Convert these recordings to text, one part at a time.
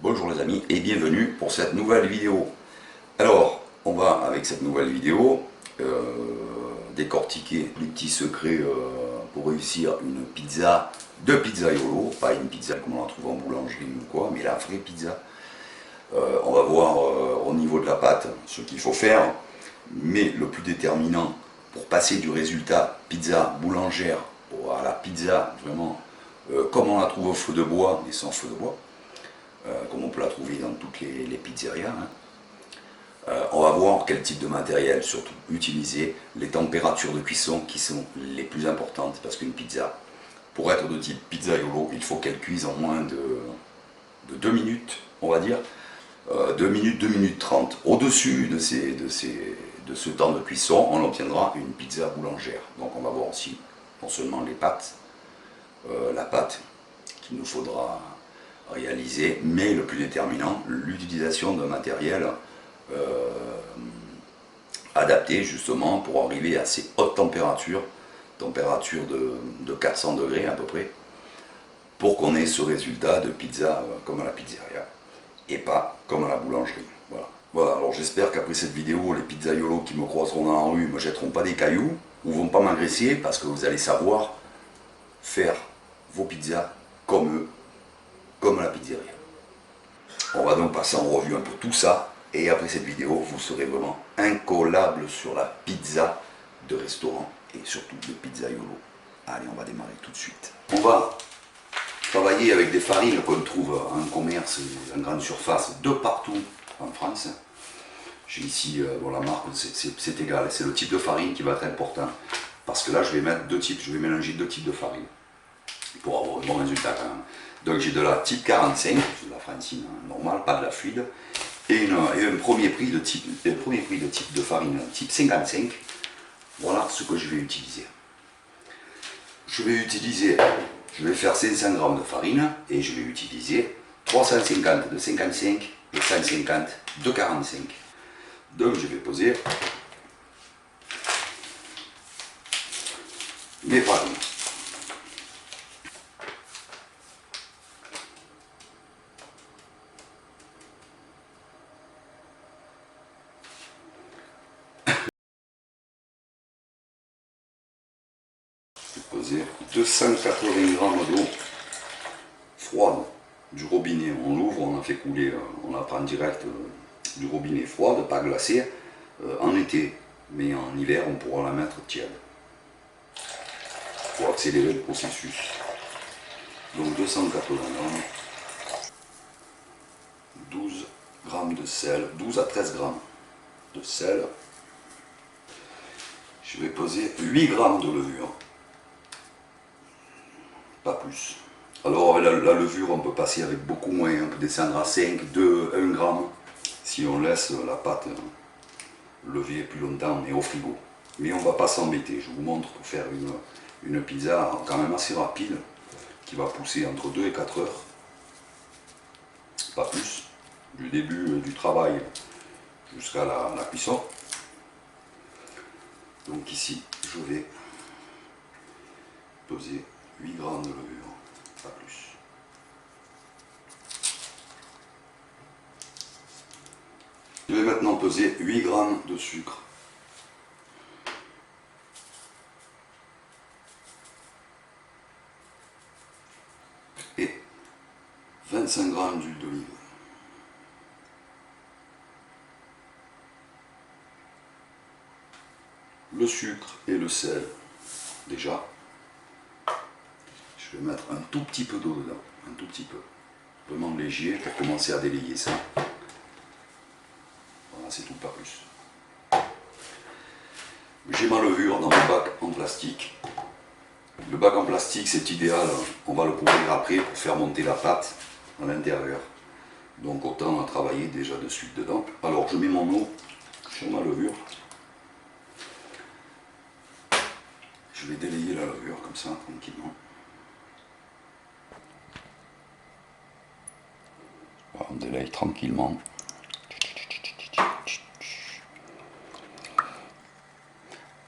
Bonjour les amis et bienvenue pour cette nouvelle vidéo. Alors, on va avec cette nouvelle vidéo décortiquer les petits secrets pour réussir une pizza de pizzaiolo, pas une pizza comme on la trouve en boulangerie ou quoi, mais la vraie pizza. On va voir au niveau de la pâte ce qu'il faut faire, mais le plus déterminant pour passer du résultat pizza boulangère à la pizza vraiment comme on la trouve au feu de bois, mais sans feu de bois, comme on peut la trouver dans toutes les pizzerias. On va voir quel type de matériel surtout utiliser, les températures de cuisson qui sont les plus importantes, parce qu'une pizza, pour être de type pizzaiolo, il faut qu'elle cuise en moins de 2 minutes, on va dire, 2 minutes, 2 minutes 30. Au-dessus de ce temps de cuisson, on obtiendra une pizza boulangère. Donc on va voir aussi, non seulement les pâtes, la pâte qu'il nous faudra réaliser, mais le plus déterminant, l'utilisation d'un matériel adapté justement pour arriver à ces hautes températures, température de 400 degrés à peu près, pour qu'on ait ce résultat de pizza comme à la pizzeria et pas comme à la boulangerie. Voilà, alors j'espère qu'après cette vidéo, les pizzaiolos qui me croiseront dans la rue ne me jetteront pas des cailloux ou vont pas m'agresser, parce que vous allez savoir faire vos pizzas comme eux, comme à la pizzeria. On va donc passer en revue un peu tout ça, et après cette vidéo, vous serez vraiment incollable sur la pizza de restaurant et surtout de pizzaiolo. Allez, on va démarrer tout de suite. On va travailler avec des farines qu'on trouve en commerce, en grande surface, de partout en France. J'ai ici, bon, la marque, c'est égal, c'est le type de farine qui va être important. Parce que là, je vais mettre deux types, je vais mélanger deux types de farine pour avoir un bon résultat quand même. Donc j'ai de la type 45, de la francine normale, pas de la fluide, et un premier prix de type de farine type 55. Voilà ce que je vais utiliser. Je vais faire 500 g de farine et je vais utiliser 350 de 55 et 150 de 45. Donc je vais poser mes farines. Poser 280 g d'eau froide du robinet. On l'ouvre, on en fait couler, on la prend direct du robinet froide, pas glacée, en été, mais en hiver on pourra la mettre tiède pour accélérer le processus. Donc 280 g, 12 g de sel, 12 à 13 g de sel. Je vais poser 8 g de levure. Pas plus. Alors la levure, on peut passer avec beaucoup moins, on peut descendre à 5, 2, 1 g si on laisse la pâte lever plus longtemps et au frigo. Mais on ne va pas s'embêter, je vous montre pour faire une pizza quand même assez rapide qui va pousser entre 2 et 4 heures. Pas plus, du début du travail jusqu'à la cuisson. Donc ici, je vais peser 8 g de levure, pas plus. Je vais maintenant peser 8 g de sucre. Et 25 g d'huile d'olive. Le sucre et le sel, déjà. Je vais mettre un tout petit peu d'eau dedans, un tout petit peu, vraiment léger pour commencer à délayer ça. Voilà, c'est tout, pas plus. J'ai ma levure dans le bac en plastique. Le bac en plastique, c'est idéal, on va le couvrir après pour faire monter la pâte à l'intérieur. Donc autant travailler déjà de suite dedans. Alors je mets mon eau sur ma levure. Je vais délayer la levure comme ça, tranquillement. On délaye tranquillement.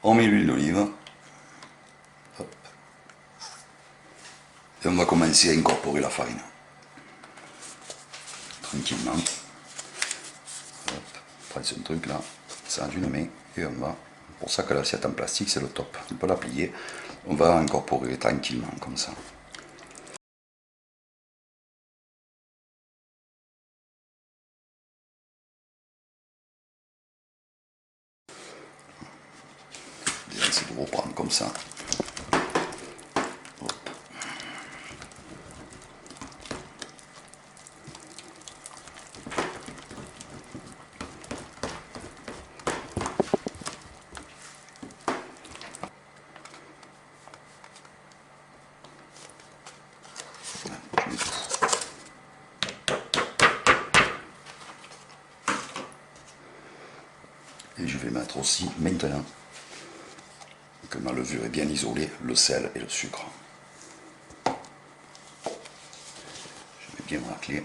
On met l'huile d'olive. Et on va commencer à incorporer la farine. tranquillement. Hop, prends ce truc là, ça d'une main, et on va. C'est pour ça que l'assiette en plastique c'est le top. On peut la plier, on va incorporer tranquillement comme ça. C'est de reprendre comme ça. Hop. Et je vais mettre aussi maintenant que ma levure est bien isolée, le sel et le sucre. Je vais bien racler,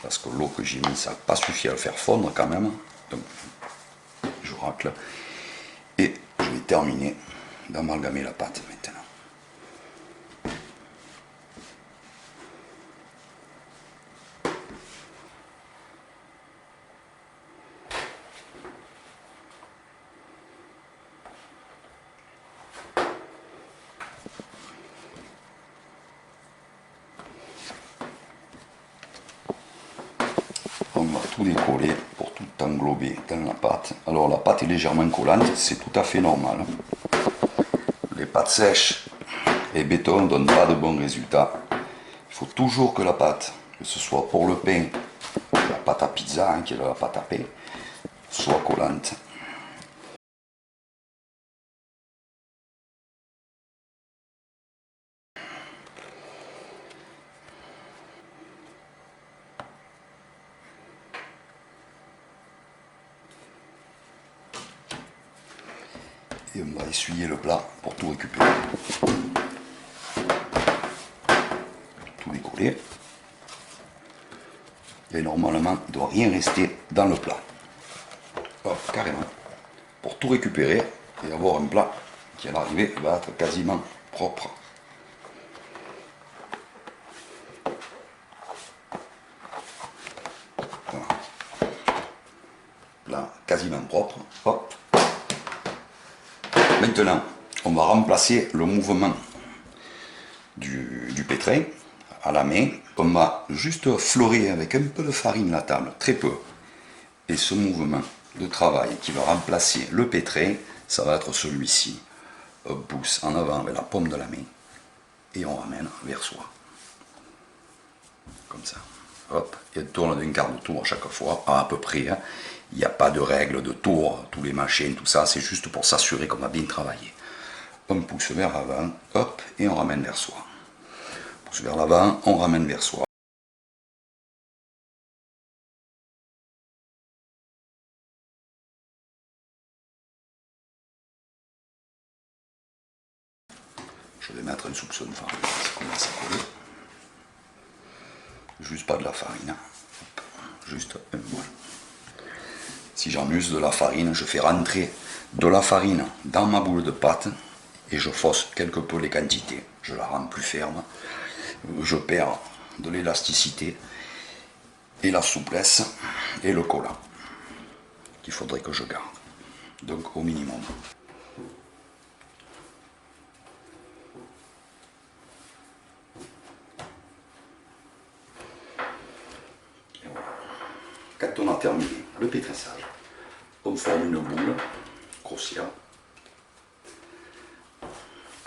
parce que l'eau que j'ai mis, ça n'a pas suffi à le faire fondre quand même. Donc je racle. Et je vais terminer d'amalgamer la pâte maintenant. On va tout décoller pour tout englober dans la pâte. Alors la pâte est légèrement collante, c'est tout à fait normal. Les pâtes sèches et béton ne donnent pas de bons résultats. Il faut toujours que la pâte, que ce soit pour le pain, la pâte à pizza, qui est la pâte à pain, soit collante. Et on va essuyer le plat pour tout récupérer. Tout décoller. Et normalement, il ne doit rien rester dans le plat. Hop, carrément. Pour tout récupérer et avoir un plat qui à l'arrivée va être quasiment propre. Voilà. Plat quasiment propre. Hop. Maintenant, on va remplacer le mouvement du pétrin à la main. On va juste fleurer avec un peu de farine la table, très peu. Et ce mouvement de travail qui va remplacer le pétrin, ça va être celui-ci. On pousse en avant avec la paume de la main et on ramène vers soi. Comme ça. Hop, et on tourne d'un quart de tour à chaque fois, à peu près. Hein. Il n'y a pas de règle de tour, tous les machines, tout ça, c'est juste pour s'assurer qu'on a bien travaillé. On pousse vers l'avant, hop, et on ramène vers soi. On pousse vers l'avant, on ramène vers soi. Je vais mettre un soupçon de farine, ça commence à coller. Juste pas de la farine, hein. Hop, juste un moule. Si j'en use de la farine, je fais rentrer de la farine dans ma boule de pâte et je fausse quelque peu les quantités. Je la rends plus ferme, je perds de l'élasticité et la souplesse et le collant qu'il faudrait que je garde. Donc au minimum. Et voilà. Quand on a terminé le pétrissage, on forme une boule grossière.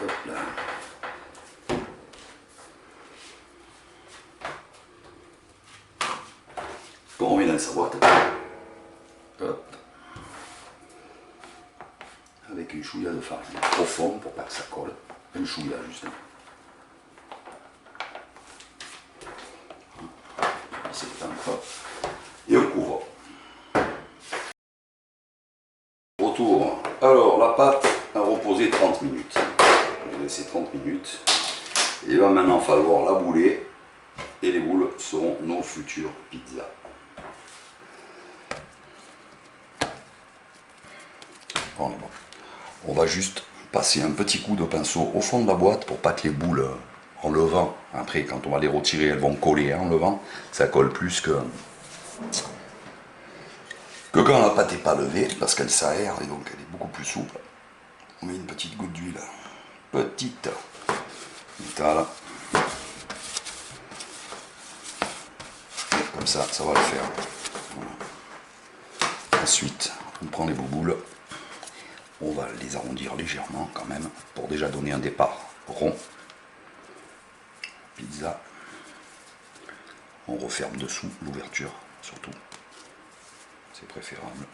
Hop là. On remet dans sa boîte. Hop. Avec une chouïa de farine au fond pour pas que ça colle. Une chouïa juste. Et on couvre. Retour. Alors la pâte a reposé 30 minutes. On va laisser 30 minutes. Et il va maintenant falloir la bouler. Et les boules seront nos futures pizzas. On est bon. On va juste passer un petit coup de pinceau au fond de la boîte pour pas que les boules en levant. Après, quand on va les retirer, elles vont coller en levant. Ça colle plus que quand la pâte n'est pas levée, parce qu'elle s'aère et donc elle est beaucoup plus souple. On met une petite goutte d'huile. Petite. Voilà. Comme ça va le faire. Voilà. Ensuite, on prend les bouboules. On va les arrondir légèrement quand même, pour déjà donner un départ rond. Pizza. On referme dessous l'ouverture, surtout. C'est préférable.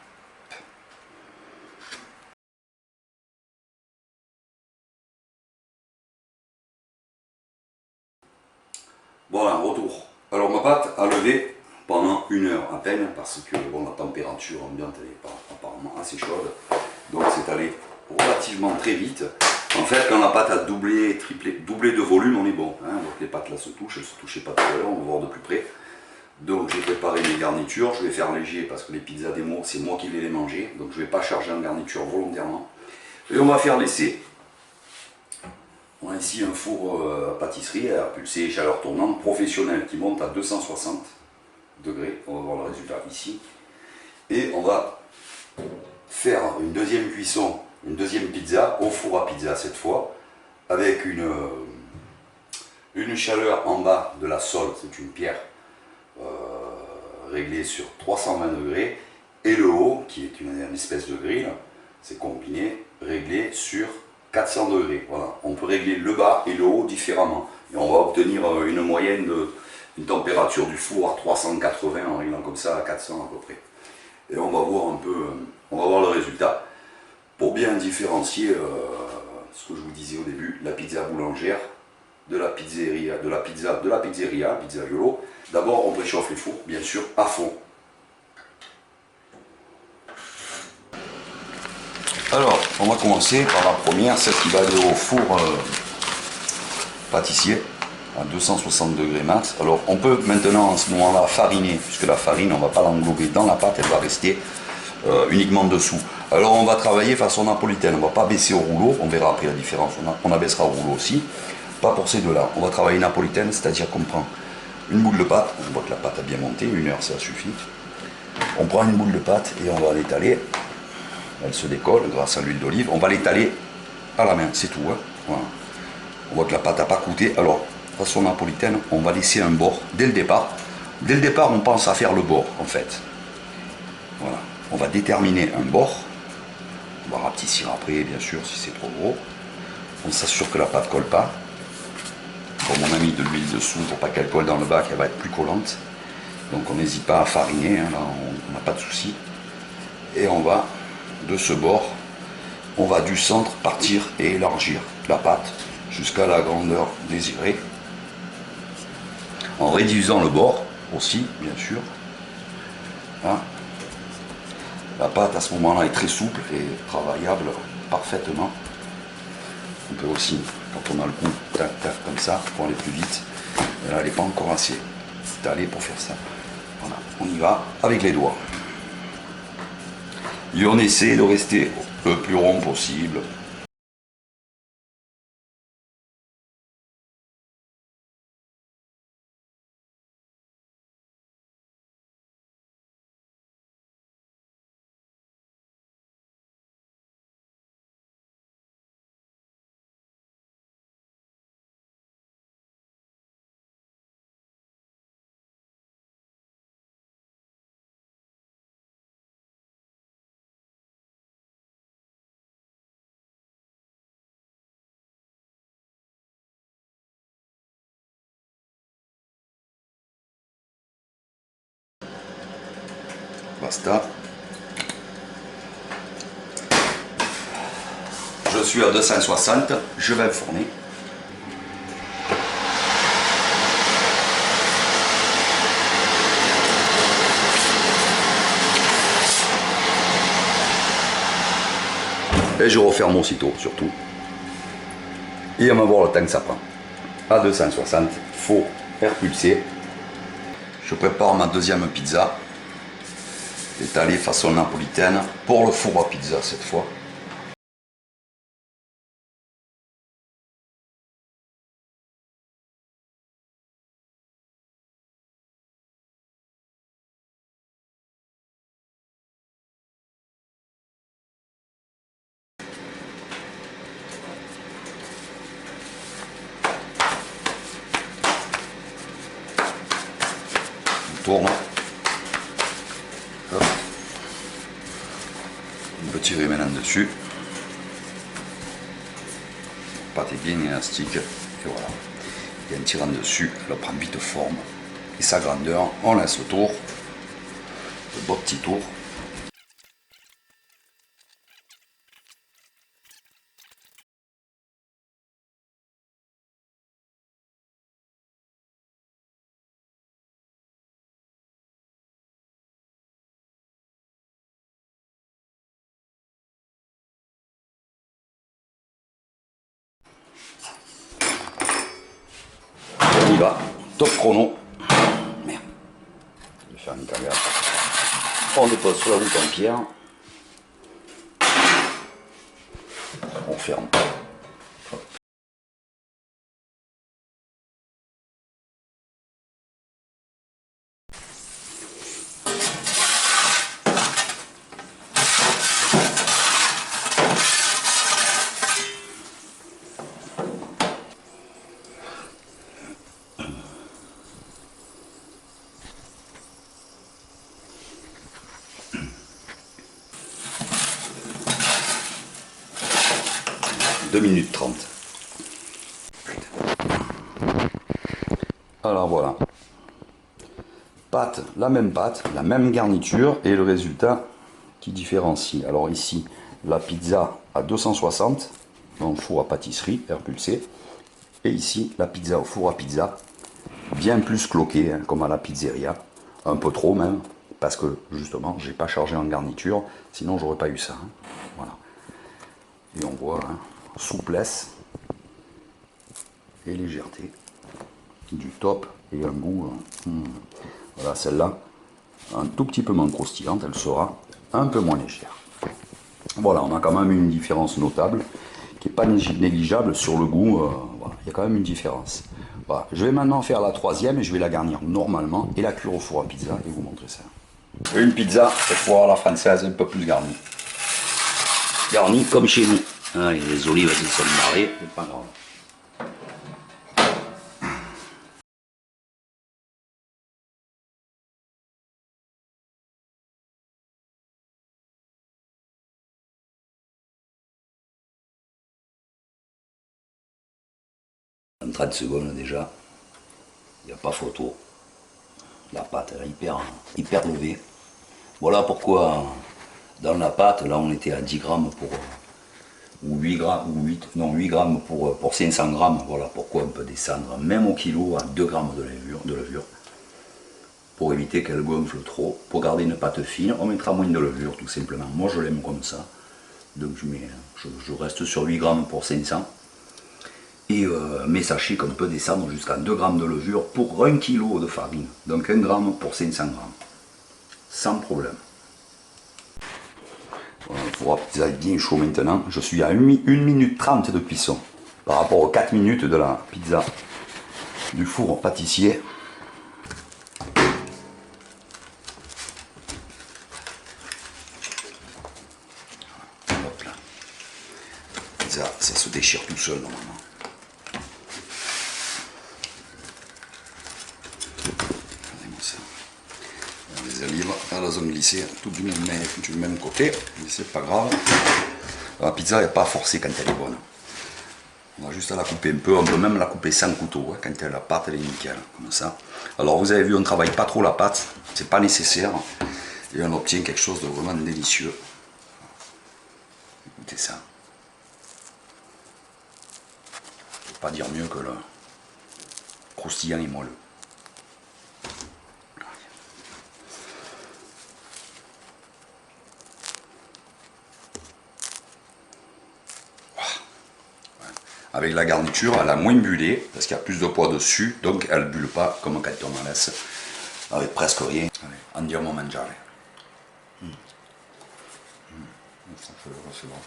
Voilà, retour. Alors ma pâte a levé pendant 1 heure à peine, parce que bon, la température ambiante elle est apparemment assez chaude. Donc c'est allé relativement très vite. En fait, quand la pâte a doublé, doublé de volume, on est bon. Hein. Donc les pâtes là se touchent, elles ne se touchaient pas tout à l'heure, on va voir de plus près. Donc j'ai préparé mes garnitures, je vais faire léger parce que les pizzas démo, c'est moi qui vais les manger. Donc je ne vais pas charger en garniture volontairement. Et on va faire laisser. On a ici un four à pâtisserie à pulser chaleur tournante professionnel qui monte à 260 degrés. On va voir le résultat ici. Et on va faire une deuxième cuisson, une deuxième pizza au four à pizza cette fois, avec une chaleur en bas de la sole, c'est une pierre réglée sur 320 degrés, et le haut, qui est une espèce de grille, c'est combiné, réglé sur 400 degrés. Voilà. On peut régler le bas et le haut différemment. Et on va obtenir une moyenne une température du four à 380 en réglant comme ça à 400 à peu près. Et on va voir un peu, on va voir le résultat pour bien différencier ce que je vous disais au début, la pizza boulangère de la pizzeria, pizza Yolo. D'abord on préchauffe les fours, bien sûr, à fond. Alors, on va commencer par la première, celle qui va aller au four pâtissier à 260 degrés max. Alors, on peut maintenant, en ce moment-là, fariner, puisque la farine, on ne va pas l'englober dans la pâte, elle va rester uniquement dessous. Alors, on va travailler façon napolitaine, on ne va pas baisser au rouleau, on verra après la différence, on abaissera au rouleau aussi. Pas pour ces deux-là, on va travailler napolitaine, c'est-à-dire qu'on prend une boule de pâte, on voit que la pâte a bien monté, 1 heure ça suffit. On prend une boule de pâte et on va l'étaler. Elle se décolle grâce à l'huile d'olive. On va l'étaler à la main, c'est tout. Hein. Voilà. On voit que la pâte n'a pas coûté. Alors, façon napolitaine, on va laisser un bord dès le départ. Dès le départ, on pense à faire le bord, en fait. Voilà. On va déterminer un bord. On va rapetissir après, bien sûr, si c'est trop gros. On s'assure que la pâte ne colle pas. Comme on a mis de l'huile dessous, pour pas qu'elle colle dans le bas, qu'elle va être plus collante. Donc on n'hésite pas à fariner, hein, là on n'a pas de souci. Et on va, de ce bord, on va du centre partir et élargir la pâte jusqu'à la grandeur désirée. En réduisant le bord aussi, bien sûr. Hein. La pâte à ce moment-là est très souple et travaillable parfaitement. On peut aussi, quand on a le coup, tac, tac, comme ça, pour aller plus vite. Et là, elle n'est pas encore assez étalée pour faire ça. Voilà, on y va avec les doigts. Et on essaie de rester le plus rond possible. Basta. Je suis à 260, je vais fourner. Et je referme aussitôt, surtout. Et on va voir le temps que ça prend. À 260, faut faire pulser. Je prépare ma deuxième pizza, étalée façon napolitaine, pour le four à pizza cette fois. tourne. Hop. On peut tirer maintenant dessus. La pâte est bien élastique. Et voilà. Et en tirant dessus, elle prend vite forme. Et sa grandeur, on laisse le tour. Le beau petit tour. On y va, top chrono. Merde. Je vais faire une cagade. On dépose sur la route en pierre. On ferme. Deux minutes 30. Alors voilà. Pâte, la même garniture et le résultat qui différencie. Alors ici, la pizza à 260 dans le four à pâtisserie, air pulsé. Et ici, la pizza au four à pizza, bien plus cloquée, hein, comme à la pizzeria. Un peu trop même, parce que justement, j'ai pas chargé en garniture, sinon j'aurais pas eu ça. Hein. Voilà. Et on voit hein, souplesse et légèreté. Du top et un goût. Voilà, celle-là, un tout petit peu moins croustillante, elle sera un peu moins légère. Voilà, on a quand même une différence notable qui n'est pas négligeable sur le goût. Voilà, il y a quand même une différence. Voilà, je vais maintenant faire la troisième et je vais la garnir normalement et la cuire au four à pizza et vous montrer ça. Une pizza, cette fois à la française, un peu plus garnie. Garnie comme chez nous. Ah, les olives, elles sont barrées, c'est pas grave. En 30 secondes déjà, il n'y a pas photo. La pâte elle est hyper levée. Voilà pourquoi dans la pâte, là on était à 10 grammes pour, ou 8 grammes, ou 8, non, 8 grammes pour 500 grammes. Voilà pourquoi on peut descendre même au kilo à 2 grammes de levure pour éviter qu'elle gonfle trop. Pour garder une pâte fine, on mettra moins de levure tout simplement. Moi je l'aime comme ça. Donc je reste sur 8 grammes pour 500. Mais sachez qu'on peut descendre jusqu'à 2 grammes de levure pour 1 kg de farine. Donc 1 gramme pour 500 grammes. Sans problème. Voilà, le four à pizza est bien chaud maintenant. Je suis à 1 minute 30 de cuisson. Par rapport aux 4 minutes de la pizza du four pâtissier. Hop là. Ça se déchire tout seul normalement. Les olives, elles ont glissé toutes du même côté, mais c'est pas grave. La pizza n'est pas forcée quand elle est bonne. On a juste à la couper un peu, on peut même la couper sans couteau, hein, quand la pâte elle est nickel, comme ça. Alors vous avez vu, on ne travaille pas trop la pâte, c'est pas nécessaire, et on obtient quelque chose de vraiment délicieux. Écoutez ça. Je ne peux pas dire mieux que le croustillant et moelleux. Avec la garniture, elle a moins bullé, parce qu'il y a plus de poids dessus, donc elle ne bulle pas comme quand on en laisse, avec presque rien. Allez, andiamo a mangiare. Ça fait le recevoir.